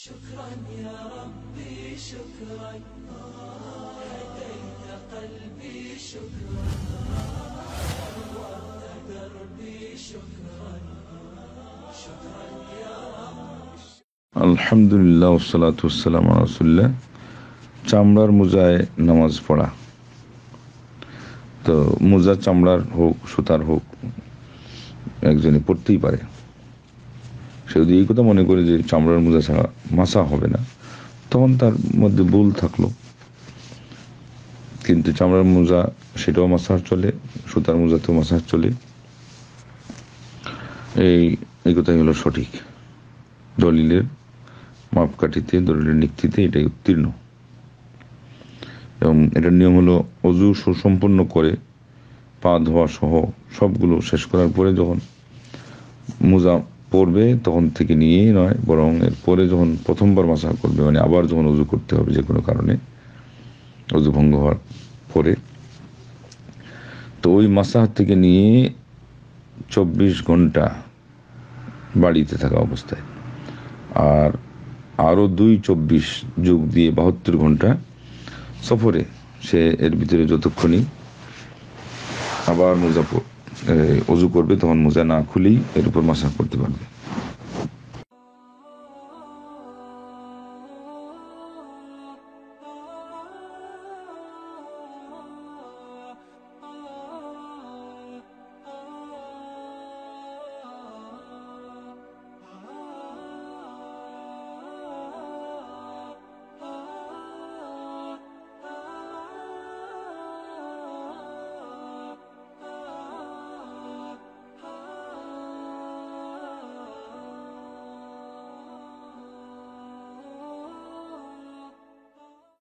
شكرا يا ربي شكرا هديت قلبي شكرا نورت دربي شكرا شكرا يا رب আলহামদুলিল্লাহ ওয়াসসালাতু ওয়াসসালামু আলা রাসূলিল্লাহ। চামড়ার মোজায় নামাজ পড়া। তো মোজা চামড়ার হোক সুতার হোক একজনে পড়তেই পারে। সে যদি এই কথা মনে করে যে চামড়ার মোজা ছাড়া মাসা হবে না, তখন তার মধ্যে ভুল থাকলো। কিন্তু চামড়ার মোজা সেটাও মাসার চলে, সুতার মোজাতেও মাসার চলে। এই কথাই হলো সঠিক। দলিলের মাপকাঠিতে, দলিলের নিক্তিতে এটাই উত্তীর্ণ। এবং এটার নিয়ম হলো অজু সুসম্পন্ন করে পা ধোয়া সহ সবগুলো শেষ করার পরে যখন মোজা পরবে তখন থেকে নিয়েই নয়, বরং এরপরে যখন প্রথমবার মাসা করবে, মানে আবার যখন অজু করতে হবে যে কোনো কারণে অজু ভঙ্গ হওয়ার পরে, তো ওই মাসাহ থেকে নিয়ে 24 ঘন্টা বাড়িতে থাকা অবস্থায়, আর আরও 2-24 যোগ দিয়ে 72 ঘন্টা সফরে, সে এর ভিতরে যতক্ষণই আবার মোজা অজু করবে তখন মোজা না খুলেই এর উপর মাসাহ করতে পারবে।